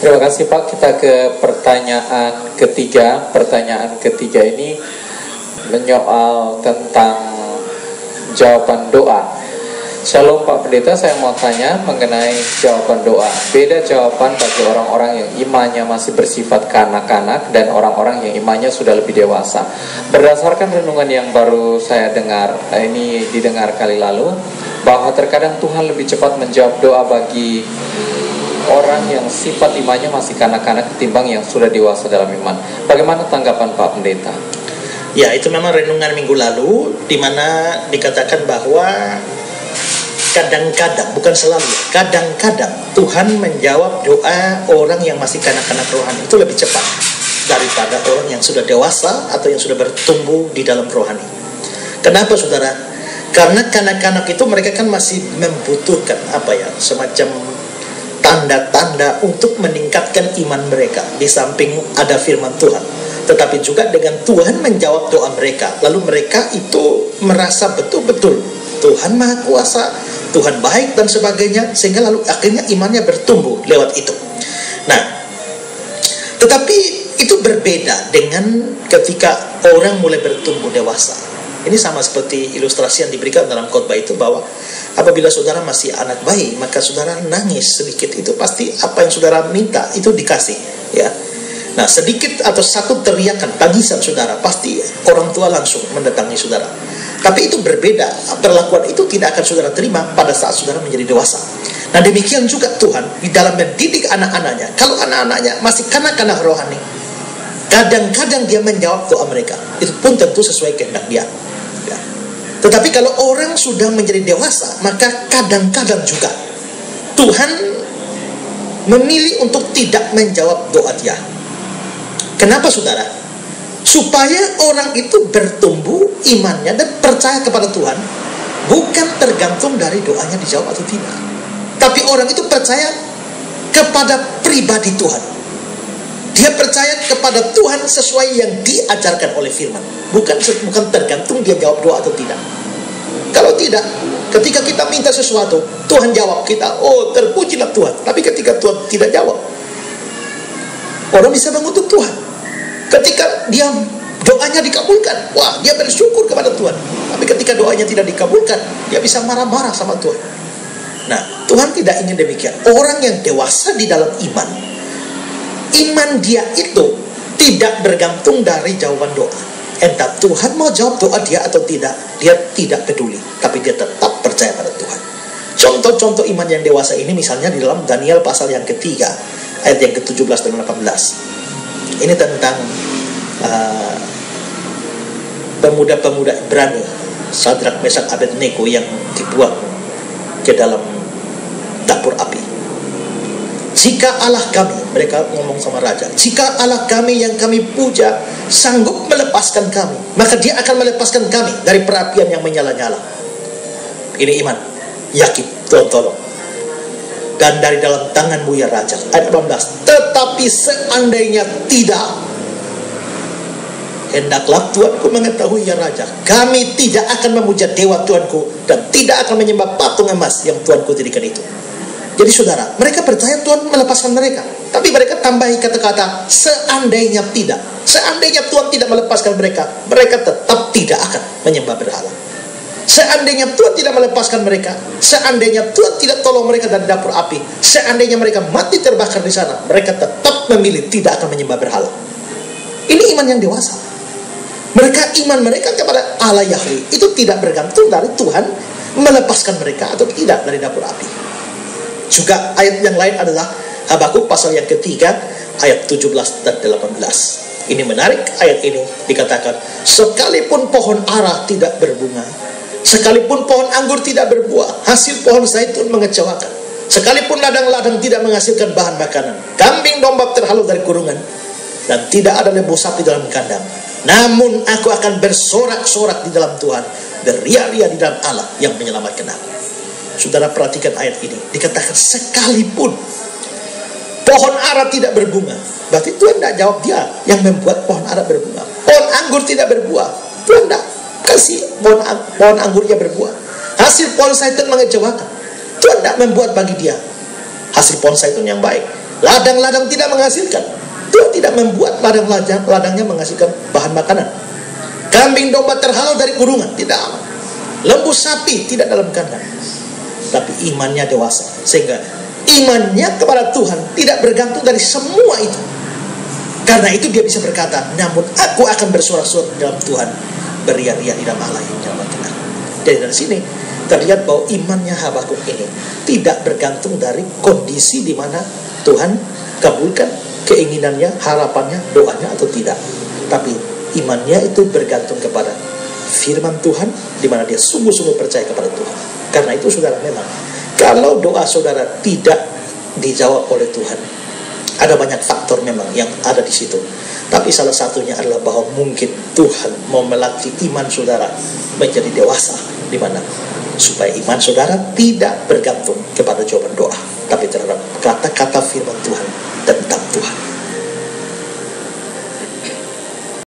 Terima kasih Pak. Kita ke pertanyaan ketiga. Pertanyaan ketiga ini menyoal tentang jawaban doa. Shalom Pak Pendeta, saya mau tanya mengenai jawaban doa. Beda jawaban bagi orang-orang yang imannya masih bersifat kanak-kanak dan orang-orang yang imannya sudah lebih dewasa. Berdasarkan renungan yang baru saya dengar, ini didengar kali lalu, bahwa terkadang Tuhan lebih cepat menjawab doa bagi orang yang sifat imannya masih kanak-kanak ketimbang yang sudah dewasa dalam iman. Bagaimana tanggapan Pak Pendeta? Ya, itu memang renungan minggu lalu, di mana dikatakan bahwa kadang-kadang, bukan selalu, kadang-kadang Tuhan menjawab doa orang yang masih kanak-kanak rohani itu lebih cepat daripada orang yang sudah dewasa atau yang sudah bertumbuh di dalam rohani. Kenapa saudara? Karena kanak-kanak itu mereka kan masih membutuhkan semacam tanda-tanda untuk meningkatkan iman mereka. Di samping ada firman Tuhan, tetapi juga dengan Tuhan menjawab doa mereka, lalu mereka itu merasa betul-betul Tuhan Maha Kuasa, Tuhan baik dan sebagainya, sehingga lalu akhirnya imannya bertumbuh lewat itu. Nah, tetapi itu berbeda dengan ketika orang mulai bertumbuh dewasa. Ini sama seperti ilustrasi yang diberikan dalam khotbah itu, bahwa apabila saudara masih anak bayi, maka saudara nangis sedikit, itu pasti apa yang saudara minta itu dikasih, ya. Nah, sedikit atau satu teriakan, tangisan saudara, pasti orang tua langsung mendatangi saudara. Tapi itu berbeda, perlakuan itu tidak akan saudara terima pada saat saudara menjadi dewasa. Nah, demikian juga Tuhan di dalam mendidik anak-anaknya. Kalau anak-anaknya masih kanak-kanak rohani, kadang-kadang dia menjawab doa mereka. Itu pun tentu sesuai kehendak dia, ya. Tetapi kalau orang sudah menjadi dewasa, maka kadang-kadang juga Tuhan memilih untuk tidak menjawab doa dia. Kenapa saudara? Supaya orang itu bertumbuh imannya dan percaya kepada Tuhan, bukan tergantung dari doanya dijawab atau tidak. Tapi orang itu percaya kepada pribadi Tuhan. Dia percaya kepada Tuhan sesuai yang diajarkan oleh firman, bukan tergantung dia jawab doa atau tidak. Kalau tidak, ketika kita minta sesuatu, Tuhan jawab kita, oh terpujilah Tuhan. Tapi ketika Tuhan tidak jawab, orang bisa mengutuk Tuhan. Ketika dia doanya dikabulkan, wah, dia bersyukur kepada Tuhan. Tapi ketika doanya tidak dikabulkan, dia bisa marah-marah sama Tuhan. Nah, Tuhan tidak ingin demikian. Orang yang dewasa di dalam iman dia itu tidak bergantung dari jawaban doa. Entah Tuhan mau jawab doa dia atau tidak, dia tidak peduli. Tapi dia tetap percaya pada Tuhan. Contoh-contoh iman yang dewasa ini misalnya di dalam Daniel pasal yang ketiga, ayat yang ke-17 dan 18. Ini tentang pemuda-pemuda Ibrani, Sadrak, Mesak, Abednego, yang dibuang ke dalam dapur api. Jika Allah kami, mereka ngomong sama raja, jika Allah kami yang kami puja sanggup melepaskan kami, maka dia akan melepaskan kami dari perapian yang menyala-nyala. Ini iman, yakin Tuhan tolong. Dan dari dalam tanganmu ya raja. Ayat 18. Tetapi seandainya tidak, hendaklah Tuanku mengetahui ya raja, kami tidak akan memuja dewa Tuanku dan tidak akan menyembah patung emas yang Tuanku dirikan itu. Jadi saudara, mereka percaya Tuhan melepaskan mereka, tapi mereka tambahi kata-kata seandainya tidak. Seandainya Tuhan tidak melepaskan mereka, mereka tetap tidak akan menyembah berhala. Seandainya Tuhan tidak melepaskan mereka, seandainya Tuhan tidak tolong mereka dari dapur api, seandainya mereka mati terbakar di sana, mereka tetap memilih tidak akan menyembah berhala. Ini iman yang dewasa. Iman mereka kepada Allah Yahweh itu tidak bergantung dari Tuhan melepaskan mereka atau tidak dari dapur api. Juga ayat yang lain adalah Habakuk pasal yang ketiga, ayat 17 dan 18. Ini menarik, ayat ini dikatakan, sekalipun pohon ara tidak berbunga, sekalipun pohon anggur tidak berbuah, hasil pohon zaitun mengecewakan, sekalipun ladang-ladang tidak menghasilkan bahan makanan, kambing domba terhalau dari kurungan, dan tidak ada lembu sapi dalam kandang, namun aku akan bersorak-sorak di dalam Tuhan, beria-ria di dalam Allah yang menyelamatkan aku. Saudara perhatikan ayat ini, dikatakan sekalipun pohon ara tidak berbunga, berarti Tuhan tidak jawab dia yang membuat pohon ara berbunga. Pohon anggur tidak berbuah, Tuhan tidak kasih pohon anggurnya berbuah. Hasil pohon zaitun mengecewakan, Tuhan tidak membuat bagi dia hasil pohon zaitun yang baik. Ladang-ladang tidak menghasilkan. Tuhan tidak membuat ladangnya menghasilkan bahan makanan. Kambing domba terhalau dari kurungan, tidak aman. Lembu sapi tidak dalam kandang. Tapi imannya dewasa, sehingga imannya kepada Tuhan tidak bergantung dari semua itu. Karena itu dia bisa berkata, namun aku akan bersorak-sorak dalam Tuhan, beria-ria di dalam Allah yang nyaman tenang. Jadi dari sini terlihat bahwa imannya Habakuk ini tidak bergantung dari kondisi di mana Tuhan kabulkan keinginannya, harapannya, doanya atau tidak. Tapi imannya itu bergantung kepada firman Tuhan, di mana dia sungguh-sungguh percaya kepada Tuhan. Karena itu saudara, memang kalau doa saudara tidak dijawab oleh Tuhan, ada banyak faktor memang yang ada di situ. Tapi salah satunya adalah bahwa mungkin Tuhan mau melatih iman saudara menjadi dewasa, di mana supaya iman saudara tidak bergantung kepada jawaban doa, tapi terhadap kata-kata firman Tuhan tentang Tuhan.